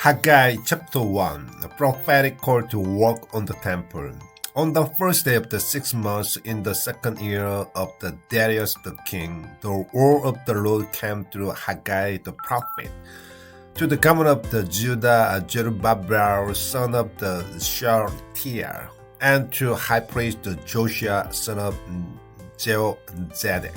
Haggai chapter 1, a prophetic call to work on the temple. On the first day of the 6th month in the second year of the Darius the king, the word of the Lord came through Haggai the prophet to the governor of the Judah, Zerubbabel son of the Shealtiel, and to high priest Joshua son of Jehozadak.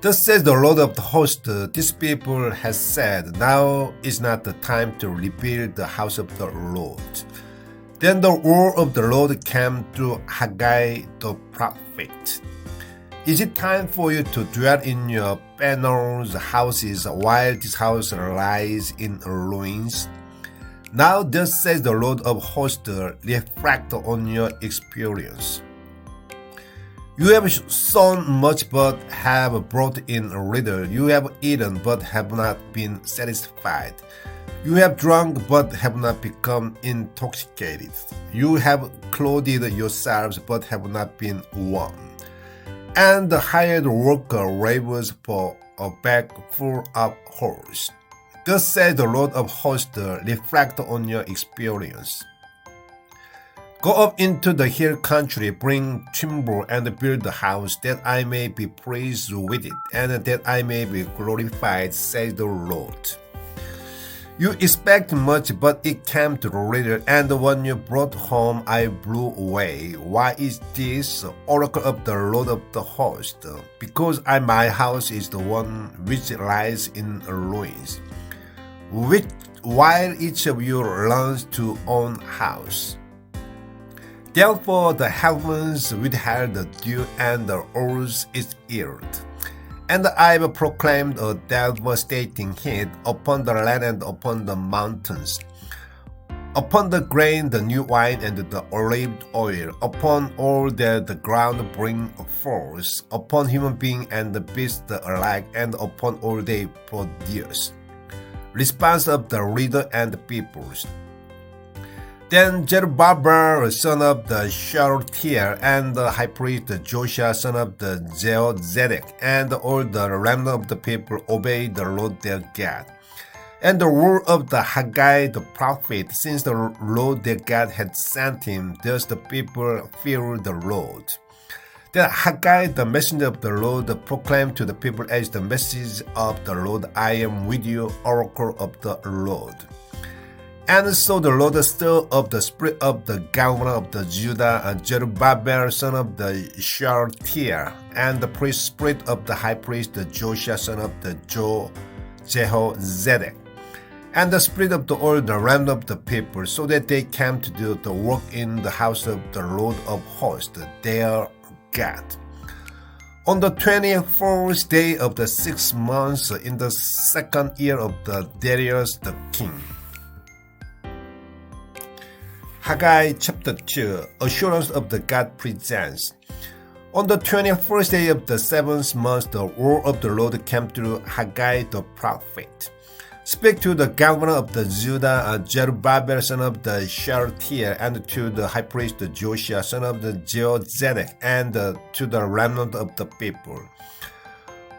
Thus says the Lord of the host, this people has said, now is not the time to rebuild the house of the Lord. Then the word of the Lord came through Haggai the prophet. Is it time for you to dwell in your panels houses while this house lies in ruins? Now thus says the Lord of hosts, reflect on your experience. You have sown much but have brought in little. You have eaten but have not been satisfied. You have drunk but have not become intoxicated. You have clothed yourselves but have not been warm. And the hired worker labors for a bag full of holes. Thus says the Lord of hosts, reflect on your experience. Go up into the hill country, bring timber and build the house, that I may be praised with it, and that I may be glorified, says the Lord. You expect much, but it came to little, and when you brought home, I blew away. Why is this, oracle of the Lord of the host? Because my house is the one which lies in ruins, while each of you learns to own house. Therefore the heavens withheld the dew, and the earth is yield. And I've proclaimed a devastating heat upon the land and upon the mountains, upon the grain, the new wine, and the olive oil, upon all that the ground bring forth, upon human being and the beast alike, and upon all they produce. Response of the leader and the peoples. Then Zerubbabel son of the Shealtiel, and the high priest Joshua son of the Jehozadak, and all the remnant of the people obeyed the Lord their God. And the word of the Haggai the prophet, since the Lord their God had sent him, thus the people feared the Lord. Then Haggai the messenger of the Lord proclaimed to the people as the message of the Lord, I am with you, oracle of the Lord. And so the Lord stirred up the spirit of the governor of the Judah, and Zerubbabel son of the Shealtiel, and the priest spirit of the high priest Joshua son of the Jehozadak, and the spirit of all the remnant of the people, so that they came to do the work in the house of the Lord of hosts, their God. On the 24th day of the 6th month, in the second year of the Darius the king. Haggai chapter 2, assurance of the God presence. On the 21st day of the 7th month, the word of the Lord came through Haggai the prophet. Speak to the governor of the Judah, Zerubbabel son of the Shealtiel, and to the high priest Joshua son of the Jehozadak, and to the remnant of the people.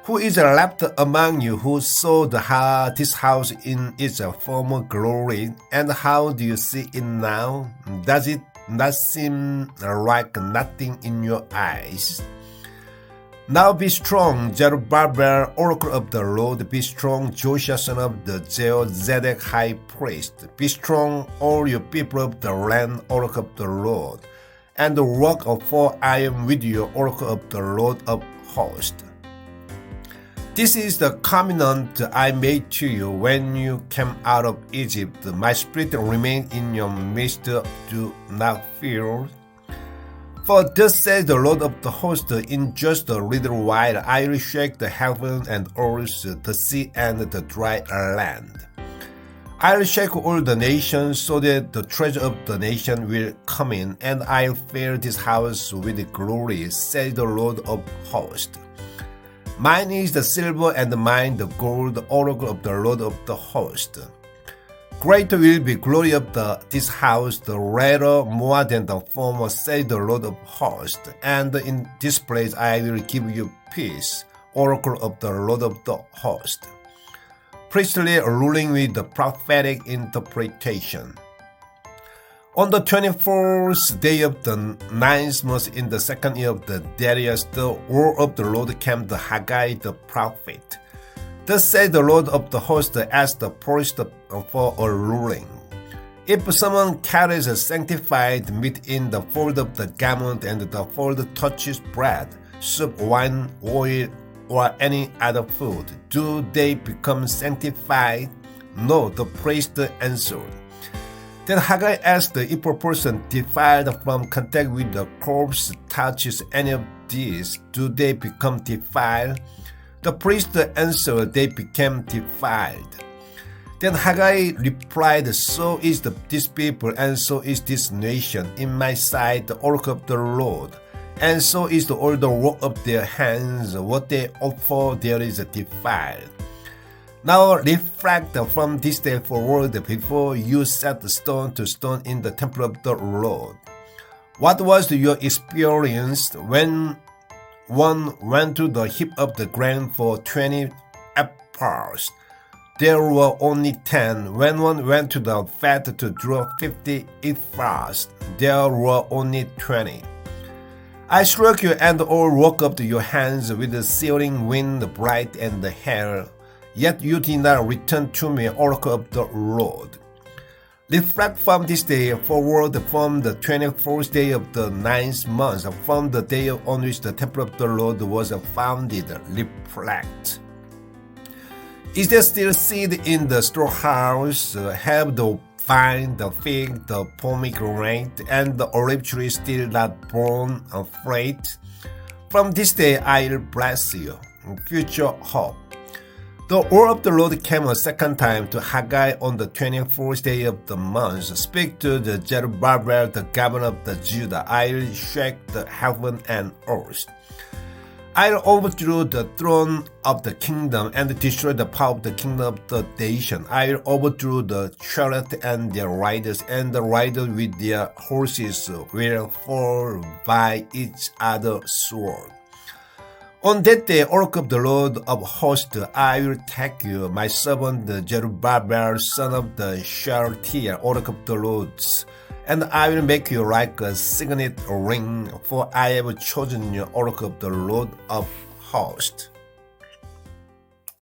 Who is left among you who saw this house in its former glory, and how do you see it now? Does it not seem like nothing in your eyes? Now be strong, Zerubbabel, oracle of the Lord. Be strong, Joshua son of the Jehozadak, high priest. Be strong, all you people of the land, oracle of the Lord. And work, for I am with you, oracle of the Lord of hosts. This is the covenant I made to you when you came out of Egypt. My spirit remained in your midst. Do not fear. For thus says the Lord of the hosts, in just a little while I will shake the heaven and earth, the sea and the dry land. I will shake all the nations, so that the treasure of the nation will come in, and I will fill this house with glory, says the Lord of hosts. Mine is the silver, and mine the gold, the oracle of the Lord of the host. Great will be glory of this house, the latter more than the former, says the Lord of hosts. And in this place I will give you peace, oracle of the Lord of the host. priestly ruling with the prophetic interpretation. On the 24th day of the 9th month in the second year of the Darius, the word of the Lord came to Haggai the prophet. Thus said the Lord of the host, ask the priest for a ruling. If someone carries a sanctified meat in the fold of the garment and the fold touches bread, soup, wine, oil, or any other food, do they become sanctified? No, the priest answered. Then Haggai asked if a person defiled from contact with the corpse touches any of these, do they become defiled? The priest answered, they became defiled. Then Haggai replied, so is this people, and so is this nation, in my sight, the oracle of the Lord. And so is all the work of their hands, what they offer there is defiled. Now reflect from this day forward before you set stone to stone in the temple of the Lord. What was your experience when one went to the heap of the grain for 20 ephahs? There were only 10. When one went to the fat to draw 50 ephahs, there were only 20. I struck you and all work of your hands with the searing wind, bright and the hair. Yet you did not return to me, oracle of the Lord. Reflect from this day forward from the 24th day of the 9th month, from the day on which the temple of the Lord was founded. Reflect. Is there still seed in the storehouse? Have the vine, the fig, the pomegranate, and the olive tree still not borne fruit? From this day I'll bless you. Future hope. The word of the Lord came a second time to Haggai on the 24th day of the month. Speak to the Zerubbabel, the governor of the Judah. I'll shake the heaven and earth. I'll overthrow the throne of the kingdom and destroy the power of the kingdom of the nation. I'll overthrow the chariot and their riders, and the riders with their horses will fall by each other's sword. On that day, oracle of the Lord of hosts, I will take you, my servant Zerubbabel, son of the Shealtiel, oracle of the Lord's, and I will make you like a signet ring, for I have chosen you, oracle of the Lord of hosts.